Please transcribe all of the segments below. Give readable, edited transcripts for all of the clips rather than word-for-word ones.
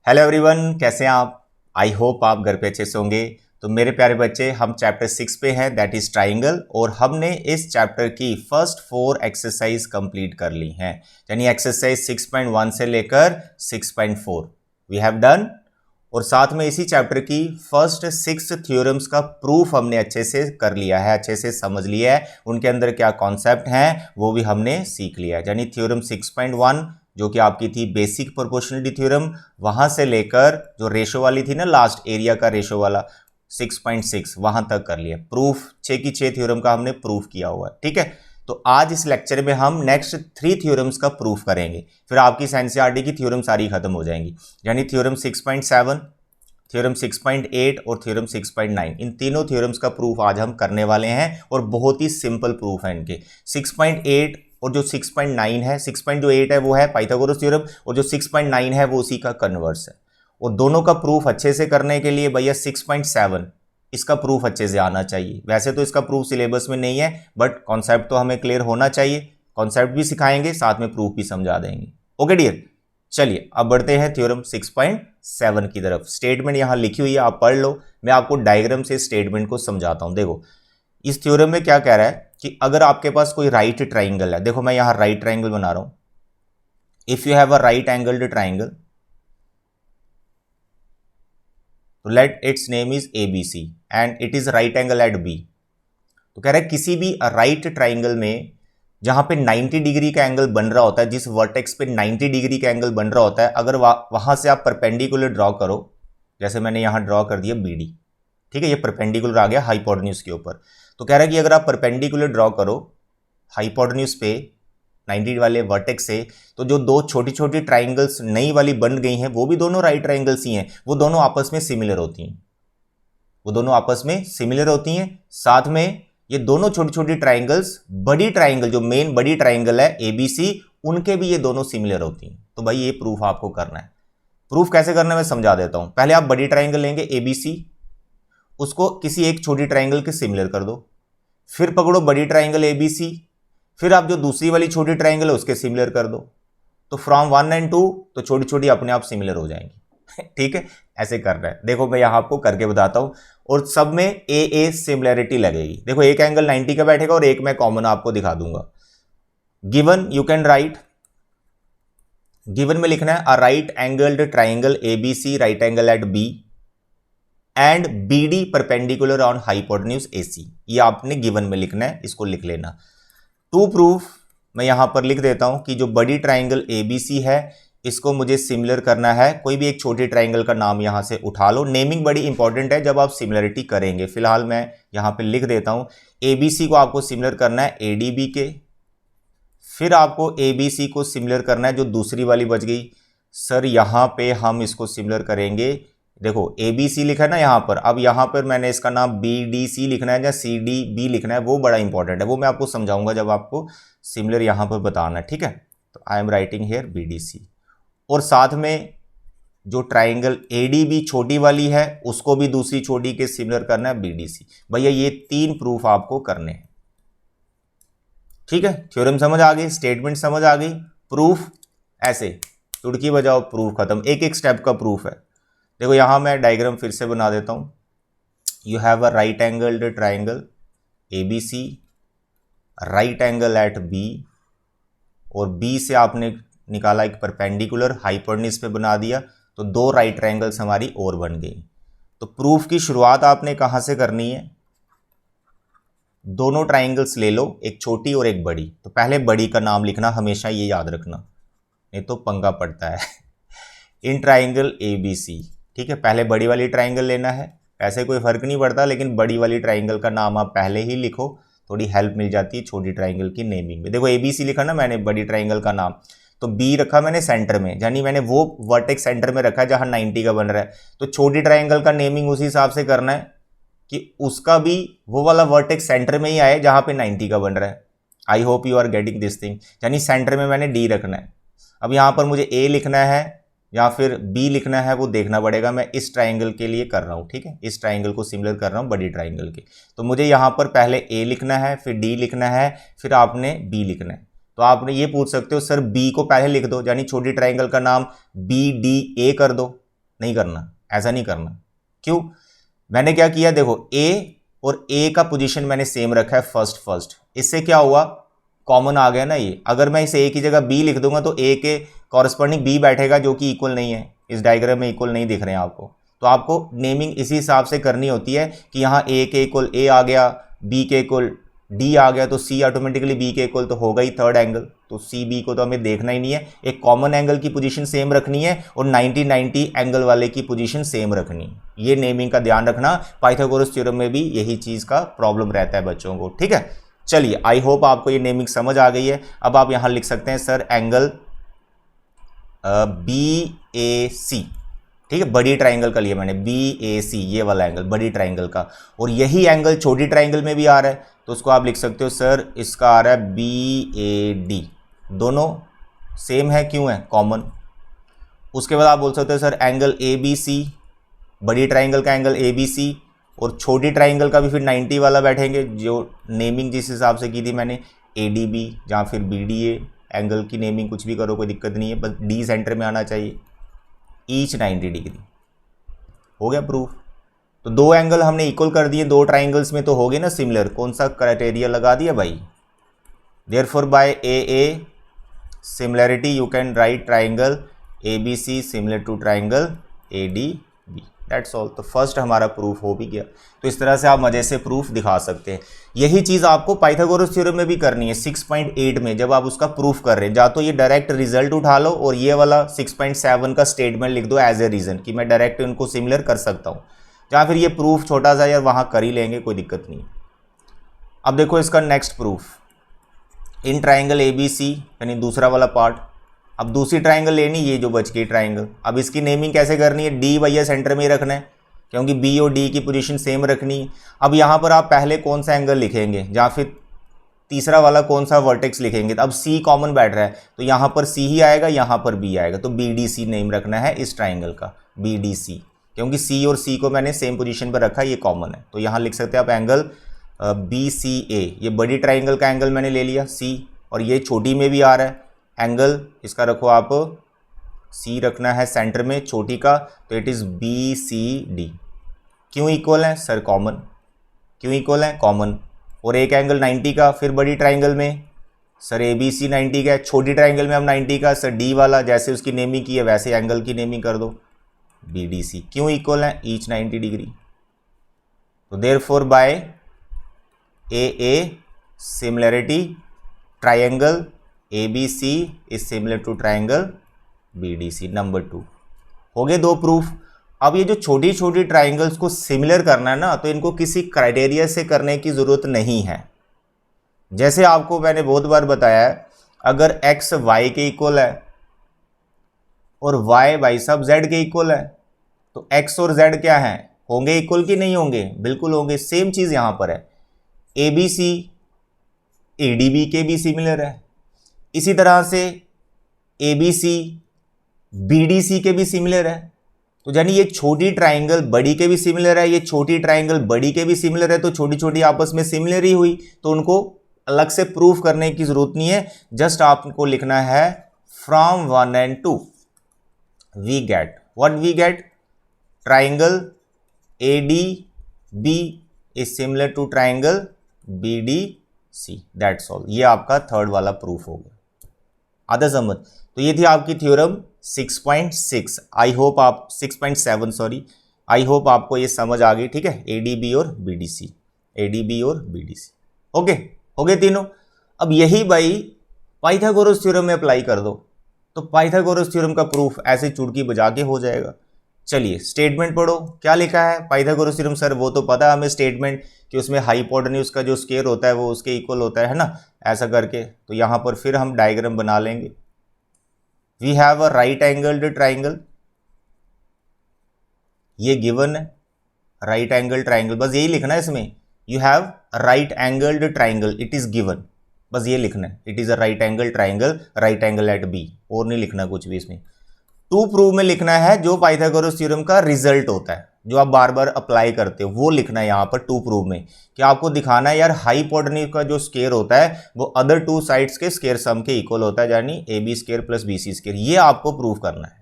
Hello everyone, कैसे हैं आप। आई होप आप घर पे अच्छे से होंगे। तो मेरे प्यारे बच्चे, हम चैप्टर 6 पे हैं, दैट इज ट्राइंगल, और हमने इस चैप्टर की फर्स्ट 4 एक्सरसाइज कंप्लीट कर ली हैं, यानी एक्सरसाइज 6.1 से लेकर 6.4 वी हैव डन। और साथ में इसी चैप्टर की फर्स्ट 6 थ्योरम्स का प्रूफ हमने अच्छे से कर लिया है, अच्छे से समझ लिया है, उनके अंदर क्या कॉन्सेप्ट हैं वो भी हमने सीख लिया है। यानी थ्योरम 6.1 जो कि आपकी थी बेसिक प्रोपोर्शनलिटी थ्योरम, वहां से लेकर जो रेशो वाली थी ना, लास्ट एरिया का रेशो वाला 6.6, वहां तक कर लिया प्रूफ। 6 की 6 थ्योरम का हमने प्रूफ किया हुआ है, ठीक है। तो आज इस लेक्चर में हम नेक्स्ट 3 थ्योरम्स का प्रूफ करेंगे, फिर आपकी एनसीईआरटी की थ्योरम सारी खत्म हो जाएंगी। यानी थ्योरम 6.7, थ्योरम 6.8 और थ्योरम 6.9, इन तीनों थ्योरम्स का प्रूफ आज हम करने वाले हैं, और बहुत ही सिंपल प्रूफ है इनके। 6.8 और जो 6.9 है, 6.8 है वो है पाइथागोरस थ्योरम, और जो 6.9 है वो उसी का कन्वर्स है। और दोनों का प्रूफ अच्छे से करने के लिए भैया 6.7 इसका प्रूफ अच्छे से आना चाहिए। वैसे तो इसका प्रूफ सिलेबस में नहीं है, बट कॉन्सेप्ट तो हमें क्लियर होना चाहिए। कॉन्सेप्ट भी सिखाएंगे, साथ में प्रूफ भी समझा देंगे। ओके डियर, चलिए अब बढ़ते हैं थ्योरम 6.7 की तरफ। स्टेटमेंट यहां लिखी हुई है, आप पढ़ लो। मैं आपको डायग्राम से स्टेटमेंट को समझाता हूं। देखो इस थ्योरम में क्या कह रहा है कि अगर आपके पास कोई राइट ट्राइंगल है, देखो मैं यहां राइट ट्राइंगल बना रहा हूं। If you have a right angled triangle, तो let its name is ABC and it is right angle at B। तो कह रहा है किसी भी राइट ट्राइंगल में जहां पे 90 डिग्री का एंगल बन रहा होता है, जिस वर्टेक्स पे 90 डिग्री का एंगल बन रहा होता है, अगर वहां से आप परपेंडिकुलर ड्रॉ करो, जैसे मैंने यहां ड्रॉ कर दिया BD, ठीक है, ये परपेंडिकुलर आ गया हाइपोटेन्यूज के ऊपर। तो कह रहा है कि अगर आप परपेंडिकुलर ड्रॉ करो हाइपोटेन्यूज पे 90 वाले वर्टेक्स से, तो जो दो छोटी छोटी ट्राइंगल्स नई वाली बन गई हैं वो भी दोनों राइट ट्राइंगल्स ही हैं, वो दोनों आपस में सिमिलर होती हैं, वो दोनों आपस में सिमिलर होती हैं। साथ में ये दोनों छोटी छोटी ट्राइंगल्स बड़ी ट्राइंगल, जो मेन बड़ी ट्राइंगल है ABC, उनके भी ये दोनों सिमिलर होती हैं। तो भाई ये प्रूफ आपको करना है। प्रूफ कैसे करना है मैं समझा देता हूं। पहले आप बड़ी ट्राइंगल लेंगे ABC, उसको किसी एक छोटी ट्राइंगल के सिमिलर कर दो, फिर पकड़ो बड़ी ट्राइंगल ABC, फिर आप जो दूसरी वाली छोटी ट्राइंगल है उसके सिमिलर कर दो। तो फ्रॉम 1 एंड 2 तो छोटी छोटी अपने आप सिमिलर हो जाएंगी। ठीक है, ऐसे करना है। देखो मैं यहां आपको करके बताता हूं, और सब में ए सिमिलरिटी लगेगी। देखो एक एंगल 90 का बैठेगा और एक मैं कॉमन आपको दिखा दूंगा। Given you can write, given में लिखना है a right angled triangle ABC right angle at B and BD perpendicular on hypotenuse AC। ये आपने गिवन में लिखना है, इसको लिख लेना। टू प्रूफ मैं यहां पर लिख देता हूं कि जो बड़ी ट्राइंगल ABC है इसको मुझे सिमिलर करना है। कोई भी एक छोटी ट्राइंगल का नाम यहां से उठा लो, नेमिंग बड़ी इंपॉर्टेंट है जब आप सिमिलरिटी करेंगे। फिलहाल मैं यहां पे लिख देता हूं ABC को आपको सिमिलर करना है ADB के, फिर आपको ABC को सिमिलर करना है जो दूसरी वाली बच गई। सर यहां पे हम इसको सिमिलर करेंगे, देखो ABC लिखा है ना यहां पर, अब यहां पर मैंने इसका नाम BDC लिखना है या CDB लिखना है, वो बड़ा इंपॉर्टेंट है, वो मैं आपको समझाऊंगा जब आपको सिमिलर यहां पर बताना है, ठीक है। तो I am writing here BDC, और साथ में जो ट्राइंगल ADB छोटी वाली है उसको भी दूसरी छोटी के सिमिलर करना है BDC। भैया ये 3 प्रूफ आपको करने हैं, ठीक है। थ्योरम समझ आ गई, स्टेटमेंट समझ आ गई, प्रूफ ऐसे चुटकी बजाओ प्रूफ खत्म। एक एक स्टेप का प्रूफ है। देखो यहां मैं डायग्राम फिर से बना देता हूं। You have a right angled triangle ABC right angle at B, और B से आपने निकाला एक परपेंडिकुलर हाइपोटेन्यूज पे बना दिया, तो 2 राइट ट्राइंगल्स हमारी और बन गई। तो प्रूफ की शुरुआत आपने कहां से करनी है, दोनों ट्राइंगल्स ले लो, एक छोटी और एक बड़ी। तो पहले बड़ी का नाम लिखना, हमेशा ये याद रखना, नहीं तो पंगा पड़ता है। इन ट्राइंगल ABC, ठीक है, पहले बड़ी वाली ट्राइंगल लेना है। ऐसे कोई फर्क नहीं पड़ता, लेकिन बड़ी वाली ट्राइंगल का नाम आप पहले ही लिखो, थोड़ी हेल्प मिल जाती है छोटी ट्राइंगल की नेमिंग में। देखो ABC लिखा ना मैंने बड़ी ट्राइंगल का नाम, तो B रखा मैंने सेंटर में, यानी मैंने वो वर्टेक्स सेंटर में रखा है जहां 90 का बन रहा है। तो छोटी ट्राइंगल का नेमिंग उसी हिसाब से करना है कि उसका भी वो वाला वर्टेक्स सेंटर में ही आए जहां पे 90 का बन रहा है। I hope you are getting this thing. यानी सेंटर में मैंने D रखना है। अब यहां पर मुझे A लिखना है या फिर B लिखना है, वो देखना पड़ेगा। मैं इस ट्राइंगल के लिए कर रहा हूं, ठीक है, इस ट्राइंगल को सिमिलर कर रहा हूं बड़ी ट्राइंगल के। तो मुझे यहां पर पहले A लिखना है, फिर D लिखना है, फिर आपने B लिखना है। तो आपने ये पूछ सकते हो सर B को पहले लिख दो, यानी छोटी ट्राइंगल का नाम BDA कर दो, नहीं करना, ऐसा नहीं करना। क्यों? मैंने क्या किया, देखो ए और ए का पोजीशन मैंने सेम रखा है फर्स्ट। इससे क्या हुआ, कॉमन आ गया ना ये। अगर मैं इस ए की जगह बी लिख दूंगा तो ए के कॉरस्पॉन्डिंग बी बैठेगा, जो कि इक्वल नहीं है, इस डायग्राम में इक्वल नहीं दिख रहे हैं आपको। तो आपको नेमिंग इसी हिसाब से करनी होती है कि यहाँ ए के इक्वल ए आ गया, बी के इक्वल डी आ गया, तो सी ऑटोमेटिकली बी के इक्वल तो होगा ही थर्ड एंगल। तो सी बी को तो हमें देखना ही नहीं है, एक कॉमन एंगल की पोजीशन सेम रखनी है और 90-90 एंगल वाले की पोजीशन सेम रखनी है। ये नेमिंग का ध्यान रखना, पाइथागोरस थ्योरम में भी यही चीज़ का प्रॉब्लम रहता है बच्चों को, ठीक है। चलिए, आई होप आपको ये नेमिंग समझ आ गई है। अब आप यहाँ लिख सकते हैं सर एंगल बी ए सी, ठीक है, बड़ी ट्राइंगल का लिया मैंने, बी ए सी, ये वाला एंगल बड़ी ट्राइंगल का, और यही एंगल छोटी ट्राइंगल में भी आ रहा है, तो उसको आप लिख सकते हो सर इसका आ रहा है बी ए डी। दोनों सेम है, क्यों है, कॉमन। उसके बाद आप बोल सकते हो sir angle A B C, बड़ी ट्राइंगल का एंगल ए बी सी, और छोटी ट्राइंगल का भी फिर 90 वाला बैठेंगे, जो नेमिंग जिस हिसाब से की थी मैंने, ए डी बी या फिर बी डी ए, एंगल की नेमिंग कुछ भी करो कोई दिक्कत नहीं है, बस डी सेंटर में आना चाहिए, ईच 90 डिग्री। हो गया प्रूफ। तो दो एंगल हमने इक्वल कर दिए, दो ट्राइंगल्स में तो हो गए ना सिमिलर। कौन सा क्राइटेरिया लगा दिया भाई, therefore by A similarity you can write triangle A B C similar to triangle A D B, that's all. तो फर्स्ट हमारा प्रूफ हो भी गया। तो इस तरह से आप मजे से प्रूफ दिखा सकते हैं। यही चीज़ आपको पाइथागोरस थ्योरम में भी करनी है 6.8 में, जब आप उसका प्रूफ कर रहे हैं, या तो ये डायरेक्ट रिजल्ट उठा लो और ये वाला 6.7 का स्टेटमेंट लिख दो एज ए रीजन कि मैं डायरेक्ट उनको सिमिलर कर सकता हूँ, या फिर ये प्रूफ छोटा सा यार वहाँ कर ही लेंगे, कोई दिक्कत नहीं। अब देखो इसका next proof, in triangle A B C, यानी दूसरा वाला पार्ट। अब दूसरी ट्राइंगल लेनी, ये जो बच गई ट्राइंगल, अब इसकी नेमिंग कैसे करनी है, डी भैया सेंटर में ही रखना है, क्योंकि बी और डी की पोजीशन सेम रखनी है। अब यहाँ पर आप पहले कौन सा एंगल लिखेंगे, या फिर तीसरा वाला कौन सा वर्टेक्स लिखेंगे, तो अब सी कॉमन बैठ रहा है, तो यहाँ पर सी ही आएगा, यहाँ पर बी आएगा, तो बी डी सी नेम रखना है इस ट्राइंगल का, बी डी सी, क्योंकि सी और सी को मैंने सेम पोजीशन पर रखा, ये कॉमन है। तो यहाँ लिख सकते हैं आप एंगल बी सी ए, ये बड़ी ट्राइंगल का एंगल मैंने ले लिया सी, और ये छोटी में भी आ रहा है एंगल, इसका रखो आप सी रखना है सेंटर में छोटी का, तो it is B C D. क्यों इक्वल है सर, कॉमन। क्यों इक्वल है, कॉमन। और एक एंगल 90 का फिर बड़ी ट्राइंगल में, सर ए बी सी 90 का है, छोटी ट्राइंगल में हम 90 का, सर डी वाला जैसे उसकी नेमिंग की है वैसे एंगल की नेमिंग कर दो, बी डी सी। क्यों इक्वल है, ईच 90 डिग्री। तो therefore by A similarity triangle A B C is similar to triangle B D C. Number 2 हो गए दो प्रूफ। अब ये जो छोटी छोटी ट्राइंगल्स को सिमिलर करना है ना, तो इनको किसी क्राइटेरिया से करने की ज़रूरत नहीं है। जैसे आपको मैंने बहुत बार बताया है, अगर x y के इक्वल है और y भाई साहब z के इक्वल है, तो x और z क्या है, होंगे इक्वल कि नहीं होंगे, बिल्कुल होंगे। सेम चीज़ यहाँ पर है, A B C A D B के भी सिमिलर है, इसी तरह से A B C B D C के भी सिमिलर है। तो यानी ये छोटी ट्राइंगल बड़ी के भी सिमिलर है, ये छोटी ट्राइंगल बड़ी के भी सिमिलर है, तो छोटी छोटी आपस में सिमिलर ही हुई, तो उनको अलग से प्रूफ करने की जरूरत नहीं है। जस्ट आपको लिखना है from 1 and 2 we get what, we get triangle A D B is similar to triangle B D C, that's all. ये आपका थर्ड वाला प्रूफ हो गया। आधा समझ। तो ये थी आपकी थ्योरम 6.6। आई होप आप 6.7 सॉरी, आई होप आपको ये समझ आ गई, ठीक है। एडीबी और बीडीसी, एडीबी और बीडीसी, ओके हो गए तीनों। अब यही भाई पाइथागोरस थ्योरम में अप्लाई कर दो, तो पाइथागोरस थ्योरम का प्रूफ ऐसे चुटकी बजा के हो जाएगा। चलिए स्टेटमेंट पढ़ो, क्या लिखा है पाइथागोरस थ्योरम। सर वो तो पता है हमें स्टेटमेंट, कि उसमें हाइपोटेन्यूज का जो स्क्वायर होता है वो उसके इक्वल होता है ना, ऐसा करके। तो यहाँ पर फिर हम डायग्राम बना लेंगे। We have a right angled triangle, ये गिवन है राइट एंगल ट्राइंगल, बस यही लिखना है इसमें। You have right angled triangle, it is given, बस ये लिखना है, it is a right angle triangle, right angle at B, और नहीं लिखना कुछ भी इसमें। टू प्रूव में लिखना है जो पाइथागोरस थ्योरम का रिजल्ट होता है, जो आप बार बार अप्लाई करते हो, वो लिखना है यहाँ पर टू प्रूव में। कि आपको दिखाना है यार हाइपोटेन्यूज का जो स्क्वायर होता है वो अदर टू साइड्स के स्क्वायर सम के इक्वल होता है, यानी A B square plus B C square, ये आपको प्रूव करना है।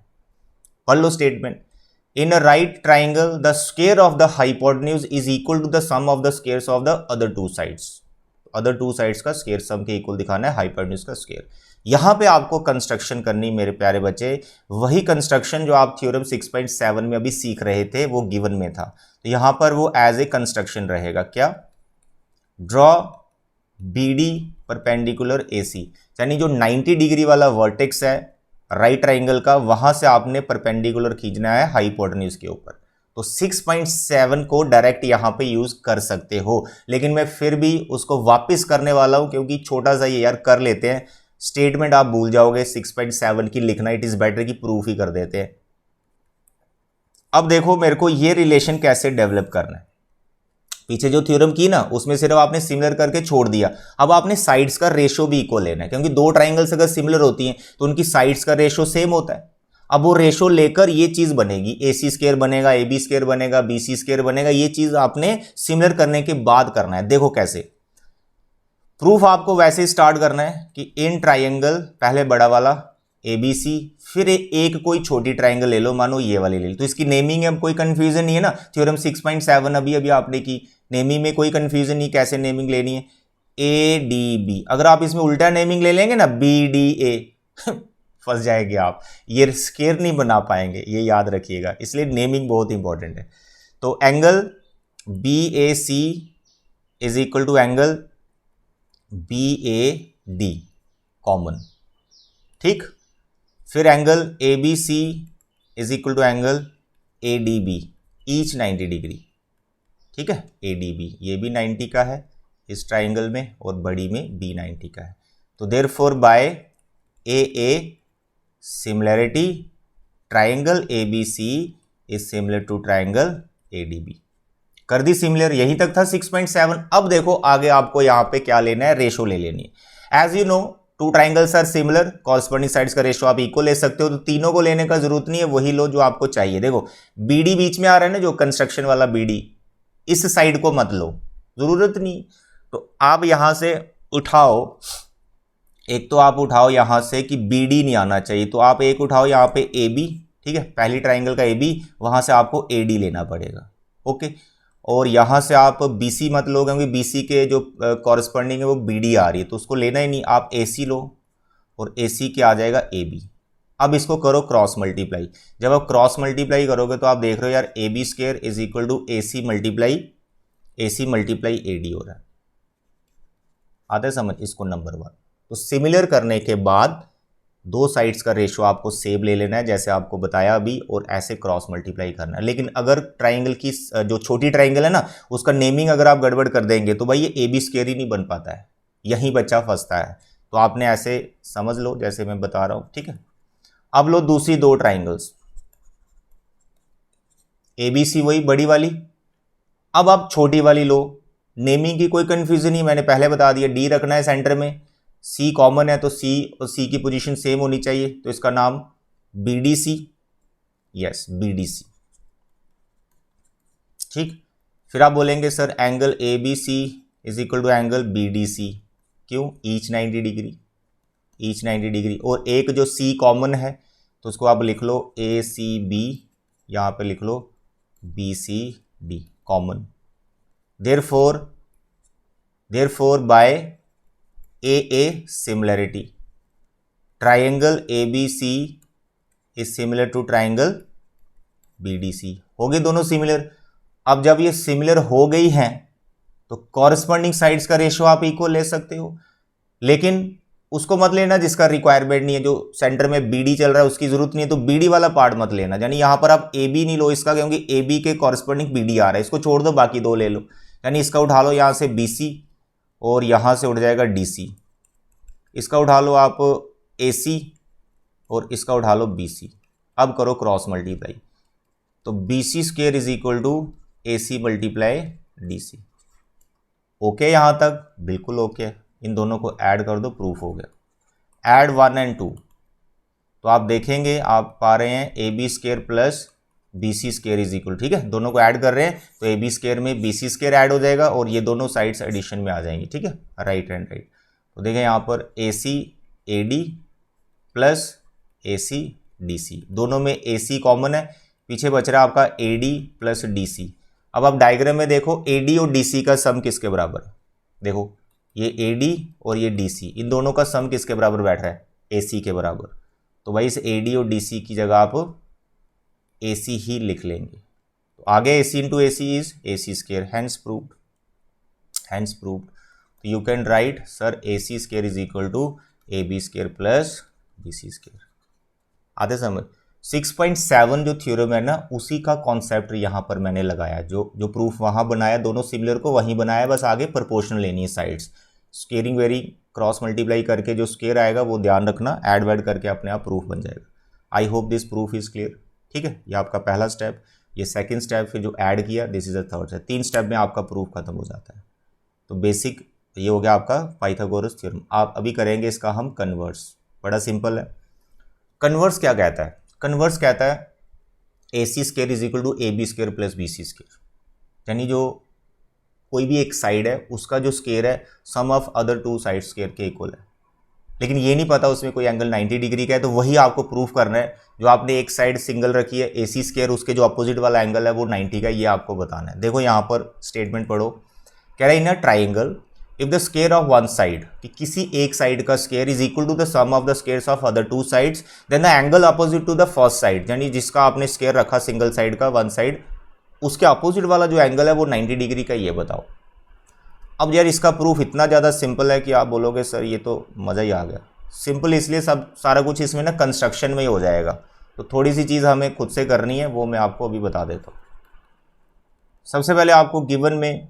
पढ़ लो statement. In a right triangle the square of the hypotenuse is equal to the sum of the squares of the other two sides. Other two sides का square sum के equal दिखाना है हाइपोटेन्यूज का square. यहां पे आपको construction करनी मेरे प्यारे बच्चे, वही कंस्ट्रक्शन जो आप थ्योरम 6.7 में अभी सीख रहे थे वो गिवन में था, तो यहां पर वो एज ए कंस्ट्रक्शन रहेगा। क्या? ड्रॉ BD परपेंडिकुलर AC, यानी जो 90 डिग्री वाला वर्टेक्स है राइट ट्राइंगल का, वहां से आपने परपेंडिकुलर खींचना है हाइपोटेन्यूज के ऊपर। तो 6.7 को डायरेक्ट यहां पे यूज कर सकते हो, लेकिन मैं फिर भी उसको वापस करने वाला हूं क्योंकि छोटा सा ये यार कर लेते हैं, स्टेटमेंट आप भूल जाओगे 6.7 की लिखना, इट इज बेटर की प्रूफ ही कर देते हैं। अब देखो मेरे को ये रिलेशन कैसे डेवलप करना है। पीछे जो थ्योरम की ना उसमें सिर्फ आपने सिमिलर करके छोड़ दिया, अब आपने साइड्स का रेशो भी इक्वल लेना है, क्योंकि दो ट्राइंगल्स अगर सिमिलर होती हैं तो उनकी साइड्स का रेशो सेम होता है। अब वो रेशो लेकर ये चीज बनेगी, AC स्क्वायर बनेगा, AB स्क्वायर बनेगा, BC स्क्वायर बनेगा। ये चीज आपने सिमिलर करने के बाद करना है। देखो कैसे प्रूफ आपको वैसे ही स्टार्ट करना है कि इन ट्राइंगल, पहले बड़ा वाला ABC, फिर एक कोई छोटी ट्राइंगल ले लो, मानो ये वाली ले लो। तो इसकी नेमिंग है, अब कोई कंफ्यूजन नहीं है ना। थ्योरम 6.7 अभी आपने की, नेमिंग में कोई कंफ्यूजन नहीं, कैसे नेमिंग लेनी है। ADB, अगर आप इसमें उल्टा नेमिंग ले लेंगे ना BDA फंस जाएंगे आप, ये स्क्वायर नहीं बना पाएंगे, ये याद रखिएगा, इसलिए नेमिंग बहुत इंपॉर्टेंट है। तो angle BAC is equal to angle BAD कॉमन, ठीक। फिर angle ABC is equal to angle ADB, each 90 degree, ठीक है। ADB ये भी 90 का है इस ट्राइंगल में, और बड़ी में B 90 का है। तो therefore by AA similarity triangle ABC is similar to triangle ADB। कर दी सिमिलर, यहीं तक था 6.7। अब देखो आगे आपको यहां पे क्या लेना है, रेशो ले लेनी है। As you know two triangles are similar, corresponding sides का रेशो आप इक्वल ले सकते हो, तो तीनों को लेने का जरूरत नहीं है, वही लो जो आपको चाहिए। देखो BD बीच में आ रहा है ना, जो कंस्ट्रक्शन वाला BD, इस साइड को मत लो, जरूरत नहीं। तो आप यहां से उठाओ, एक तो आप उठाओ यहां से कि BD नहीं आना चाहिए, तो आप एक उठाओ यहां पे AB, ठीक है, पहली ट्राइंगल का AB, वहां से आपको AD लेना पड़ेगा, ओके। और यहां से आप BC मत लो, क्योंकि BC के जो कॉरस्पॉन्डिंग है वो BD आ रही है, तो उसको लेना ही नहीं, आप AC लो, और AC क्या आ जाएगा AB। अब इसको करो क्रॉस मल्टीप्लाई। जब आप क्रॉस मल्टीप्लाई करोगे तो आप देख रहे हो यार AB square is equal to AC multiply AD हो रहा है। आता है समझ इसको, नंबर 1। तो सिमिलर करने के बाद दो साइड्स का रेशो आपको सेम ले लेना है, जैसे आपको बताया अभी, और ऐसे क्रॉस मल्टीप्लाई करना है। लेकिन अगर ट्राइंगल की जो छोटी ट्राइंगल है ना, उसका नेमिंग अगर आप गड़बड़ कर देंगे तो भाई ये AB स्क्वायर ही नहीं बन पाता है, यही बच्चा फंसता है। तो आपने ऐसे समझ लो जैसे मैं बता रहा हूं, ठीक है। अब लो दूसरी दो ट्राइंगल्स, ABC वही बड़ी वाली, अब आप छोटी वाली लो। नेमिंग की कोई कंफ्यूजन नहीं, मैंने पहले बता दिया, D रखना है सेंटर में, C कॉमन है तो C और C की पोजीशन सेम होनी चाहिए, तो इसका नाम BDC, यस BDC, ठीक। फिर आप बोलेंगे sir angle ABC is equal to angle BDC, क्यों? ईच 90 डिग्री, ईच 90 डिग्री, और एक जो C कॉमन है तो उसको आप लिख लो ACB, यहां पे लिख लो BCD common. Therefore by AA similarity triangle ABC is similar to triangle BDC। हो गए दोनों सिमिलर। अब जब ये सिमिलर हो गई हैं तो कॉरस्पॉन्डिंग साइड्स का रेशो आप इक्वल ले सकते हो, लेकिन उसको मत लेना जिसका रिक्वायरमेंट नहीं है, जो सेंटर में BD चल रहा है उसकी जरूरत नहीं है, तो BD वाला पार्ट मत लेना। यानी यहां पर आप AB नहीं लो इसका, क्योंकि AB के कॉरस्पॉन्डिंग BD आ रहा है, इसको छोड़ दो, बाकी दो ले लो। यानी इसका उठा लो यहां से BC, और यहां से उठ जाएगा DC। इसका उठा लो आप AC, और इसका उठा लो BC। अब करो क्रॉस मल्टीप्लाई, तो BC square is equal to AC multiply DC। Okay यहां तक बिल्कुल ओके। इन दोनों को ऐड कर दो, प्रूफ हो गया। ऐड 1 और 2, तो आप देखेंगे आप पा रहे हैं AB square plus BC square is equal, ठीक है, दोनों को ऐड कर रहे हैं तो AB स्क्वायर में BC स्क्वायर ऐड हो जाएगा, और ये दोनों साइड्स एडिशन में आ जाएंगी, ठीक है, राइट एंड राइट। तो देखें यहाँ पर AC AD plus AC DC, दोनों में AC कॉमन है, पीछे बच रहा है आपका AD प्लस DC। अब आप डायग्राम में देखो AD और DC का सम किसके बराबर है, देखो ये AD और ये DC, इन दोनों का सम किसके बराबर बैठ रहा है, AC के बराबर। तो भाई इस AD और DC की जगह आप AC ही लिख लेंगे। तो आगे AC into AC is AC square, hence proved, hence proved. तो you can write sir AC square is equal to AB square plus BC square. आते समझ। 6.7 जो थ्योरम है ना, उसी का कॉन्सेप्ट यहाँ पर मैंने लगाया, जो प्रूफ वहाँ बनाया, दोनों सिमिलर को वहीं बनाया, बस आगे प्रोपोर्शनल लेनी है sides. Squaring very cross multiply करके जो स्केयर आएगा वो ध्यान रखना, ऐड वैड करके अपने आप प्रूफ बन जाएगा। I hope this proof is clear. ठीक है, ये आपका पहला स्टेप, ये सेकेंड स्टेप, फिर जो ऐड किया this is a third step. 3 step में आपका प्रूफ खत्म हो जाता है। तो बेसिक ये हो गया आपका पाइथागोरस थ्योरम। आप अभी करेंगे इसका हम कन्वर्स, बड़ा सिंपल है। कन्वर्स क्या कहता है, कन्वर्स कहता है AC square is equal to AB square plus BC square, यानी जो कोई भी एक साइड है उसका जो स्क्वायर है sum of other two side square के इक्वल है। लेकिन ये नहीं पता उसमें कोई एंगल 90 डिग्री का है, तो वही आपको प्रूफ करना है। जो आपने एक साइड सिंगल रखी है AC स्क्वायर, उसके जो अपोजिट वाला एंगल है वो 90 का, ये आपको बताना है। देखो यहाँ पर स्टेटमेंट पढ़ो, कह रहा है in a triangle if the square of one side, कि किसी एक साइड का square is equal to the sum of the squares of other two sides, then the angle opposite to the first side, यानी जिसका आपने square रखा single side का one side, उसके अपोजिट वाला जो एंगल है वो 90 डिग्री का, ये बताओ। अब यार इसका प्रूफ इतना ज़्यादा सिंपल है कि आप बोलोगे सर ये तो मज़ा ही आ गया। सिंपल इसलिए सब सारा कुछ इसमें ना कंस्ट्रक्शन में ही हो जाएगा, तो थोड़ी सी चीज़ हमें खुद से करनी है, वो मैं आपको अभी बता देता हूँ। सबसे पहले आपको गिवन में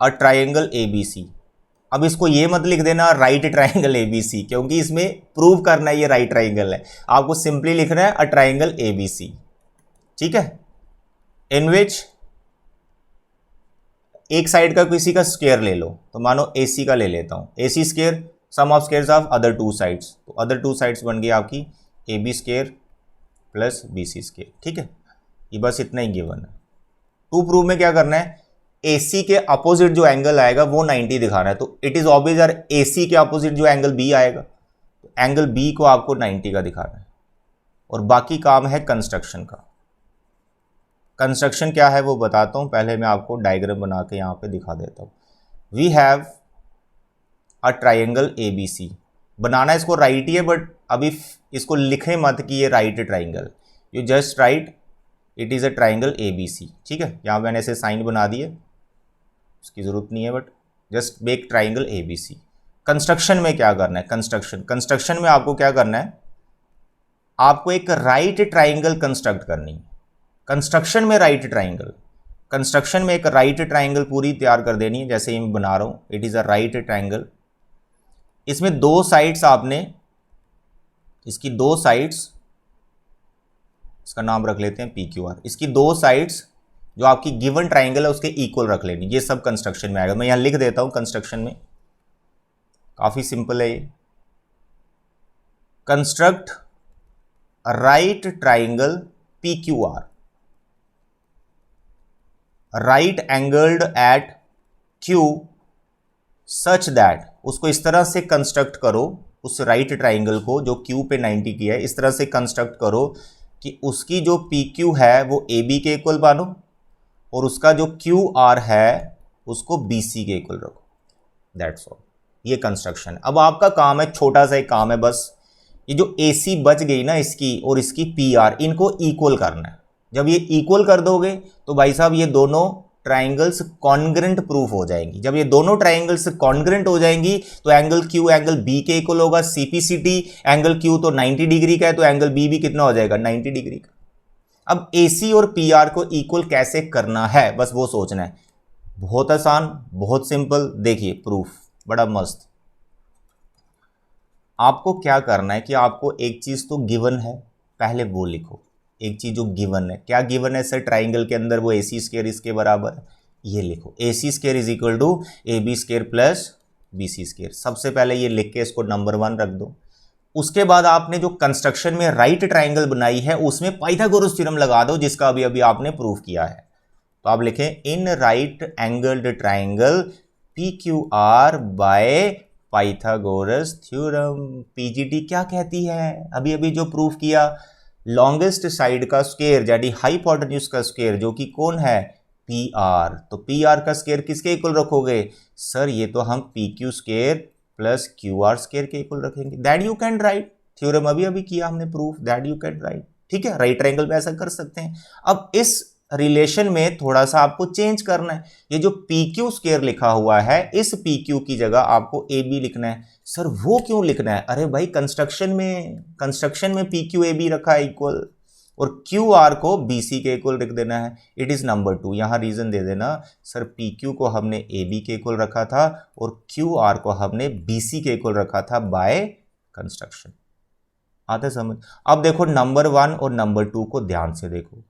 अ ट्राइंगल ABC, अब इसको ये मत लिख देना राइट ट्राइंगल ABC, क्योंकि इसमें प्रूव करना है ये राइट ट्राइंगल है। आपको सिंपली लिखना है अ ट्राइंगल ABC, ठीक है, इन विच एक साइड का किसी का स्क्वायर ले लो, तो मानो AC का ले लेता हूँ, AC square sum of squares of other two sides, तो अदर टू साइड्स बन गई आपकी AB square plus BC square. ठीक है, ये बस इतना ही गिवन है। टू प्रूव में क्या करना है, AC के अपोजिट जो एंगल आएगा वो 90 दिखाना है, तो इट इज ऑब्वियस यार AC के अपोजिट जो एंगल B आएगा, तो एंगल B को आपको 90 का दिखाना है। और बाकी काम है कंस्ट्रक्शन का। कंस्ट्रक्शन क्या है वो बताता हूं, पहले मैं आपको डायग्राम बना के यहां पे दिखा देता हूं। We have a triangle ABC, बनाना इसको राइट ही है, बट अभी इसको लिखे मत कि ये right triangle, you just right it is a triangle ABC। ठीक है, यहां मैंने ऐसे साइन बना दिए, उसकी जरूरत नहीं है, but just make triangle ABC। Construction में क्या करना है, कंस्ट्रक्शन में आपको क्या करना है, आपको एक राइट ट्राइंगल कंस्ट्रक्ट करनी है। कंस्ट्रक्शन में राइट ट्राइंगल, कंस्ट्रक्शन में एक राइट ट्राइंगल पूरी तैयार कर देनी है, जैसे ही मैं बना रहा हूं, it is a right triangle. इसमें दो साइड्स आपने, इसकी दो साइड्स, इसका नाम रख लेते हैं PQR, इसकी दो साइड्स जो आपकी गिवन ट्राइंगल है उसके इक्वल रख लेनी। ये सब कंस्ट्रक्शन में आएगा, मैं यहां लिख देता हूं कंस्ट्रक्शन में, काफी सिंपल है ये। Construct right triangle PQR, right angled at Q such that, उसको इस तरह से कंस्ट्रक्ट करो, उस राइट ट्राइंगल को जो Q पे 90 की है, इस तरह से कंस्ट्रक्ट करो कि उसकी जो PQ है वो AB के इक्वल मानो, और उसका जो QR है उसको BC के इक्वल रखो। दैट्स ऑल, ये कंस्ट्रक्शन। अब आपका काम है, छोटा सा एक काम है बस, ये जो AC बच गई ना इसकी और इसकी PR, इनको इक्वल करना है। जब ये इक्वल कर दोगे तो भाई साहब ये दोनों ट्राइंगल्स कॉन्ग्रेंट प्रूफ हो जाएंगी। जब ये दोनों ट्राइंगल्स कॉन्ग्रेंट हो जाएंगी तो एंगल Q एंगल B के इक्वल होगा, CPCT एंगल Q तो 90 डिग्री का है, तो एंगल B भी कितना हो जाएगा, 90 डिग्री का। अब AC और PR को इक्वल कैसे करना है, बस वो सोचना है। बहुत आसान, बहुत सिंपल। देखिए प्रूफ बड़ा मस्त। आपको क्या करना है कि आपको एक चीज तो गिवन है, पहले वो लिखो। एक चीज जो गिवन है, क्या गिवन है सर, ट्राइंगल के अंदर वो AC स्क्वायर इसके बराबर है, ये लिखो। AC square is equal to AB square plus BC square. सबसे पहले ये लिख के इसको नंबर 1 रख दो। उसके बाद आपने जो कंस्ट्रक्शन में राइट ट्राइंगल बनाई है उसमें पाइथागोरस थ्योरम लगा दो, जिसका अभी अभी आपने प्रूफ किया है। तो आप लिखें in right angled triangle PQR by Pythagoras theorem. PGT क्या कहती है, अभी अभी जो प्रूफ किया, लॉन्गेस्ट साइड का स्क्वायर यानी हाइपोटेन्यूज का स्क्वायर जो कि कौन है, पी आर। तो पी आर का स्क्वायर किसके इक्वल रखोगे सर, ये तो हम P Q square plus Q R square के इक्वल रखेंगे। That you can right, theorem अभी अभी किया हमने proof, that you can right. ठीक है, राइट ट्रायंगल में ऐसा कर सकते हैं। अब इस रिलेशन में थोड़ा सा आपको चेंज करना है। ये जो पी क्यू स्क्वायर लिखा हुआ है, इस पी क्यू की जगह आपको ए बी लिखना है। सर वो क्यों लिखना है, अरे भाई कंस्ट्रक्शन में पी क्यू ए बी रखा है इक्वल, और क्यू आर को बी सी के इक्वल लिख देना है। It is number 2। यहां रीजन दे देना सर, पी क्यू को हमने ए बी के इक्वल रखा था और क्यू आर को हमने बी सी के इक्वल रखा था बाय कंस्ट्रक्शन। आते समझ। अब देखो नंबर 1 और नंबर 2 को ध्यान से देखो,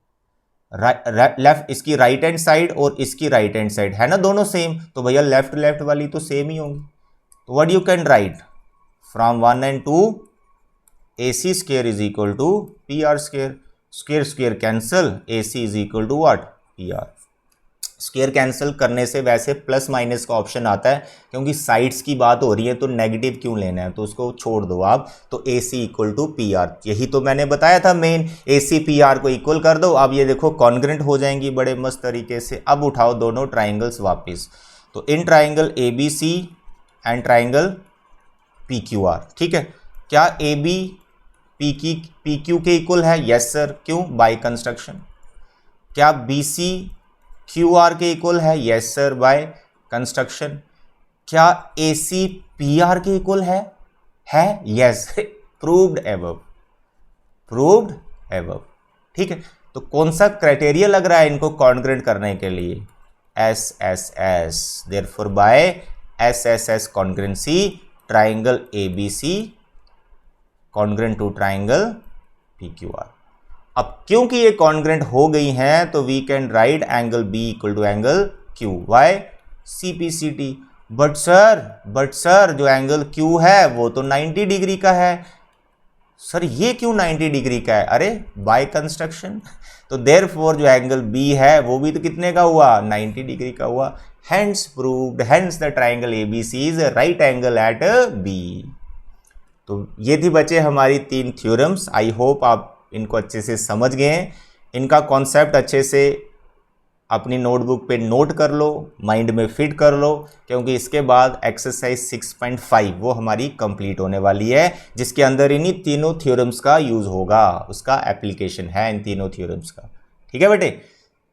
लेफ्ट इसकी राइट हैंड साइड और इसकी राइट हैंड साइड है ना दोनों सेम, तो भैया लेफ्ट वाली तो सेम ही होंगी। तो what you can write from 1 and 2 A C square is equal to P R square, square square cancel, A C is equal to what, P R. Square cancel करने से वैसे प्लस माइनस का option आता है, क्योंकि sides की बात हो रही है तो नेगेटिव क्यों लेना है, तो उसको छोड़ दो आप। तो ए सी इक्वल टू पी आर, यही तो मैंने बताया था main, A C P are को इक्वल कर दो। अब ये देखो कॉन्ग्रेंट हो जाएंगी बड़े मस्त तरीके से। अब उठाओ दोनों ट्राइंगल्स वापस, तो in triangle A B C and triangle P Q R. ठीक है, क्या ए बी पी क्यू के इक्वल है, यस सर, क्यों, बाय कंस्ट्रक्शन। क्या बी सी क्यू आर के इक्वल है, यस सर, बाय कंस्ट्रक्शन। क्या ए सी पी आर के इक्वल है, यस, प्रूव्ड एबव। ठीक है, तो कौन सा क्राइटेरिया लग रहा है इनको कॉन्ग्रेंट करने के लिए, S S S. Therefore by S S S congruency triangle A B C congruent to triangle P Q R. अब क्योंकि ये कॉन्ग्रेंट हो गई हैं तो we can write angle B equal to angle Q, why C P C T. But sir जो angle Q है वो तो 90 डिग्री का है। सर ये क्यों 90 डिग्री का है, अरे बाय कंस्ट्रक्शन। तो देयरफॉर जो एंगल बी है वो भी तो कितने का हुआ, 90 डिग्री का हुआ। Hence proved, hence the triangle ABC is right angle at B. तो ये थी बच्चे हमारी 3 थ्योरम्स। आई होप आप इनको अच्छे से समझ गए हैं। इनका कॉन्सेप्ट अच्छे से अपनी नोटबुक पे नोट कर लो, माइंड में फिट कर लो, क्योंकि इसके बाद एक्सरसाइज 6.5 वो हमारी कंप्लीट होने वाली है, जिसके अंदर इन्हीं तीनों थ्योरम्स का यूज़ होगा, उसका एप्लीकेशन है इन तीनों थ्योरम्स का। ठीक है बेटे,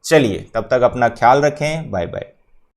चलिए तब तक अपना ख्याल रखें, बाय बाय।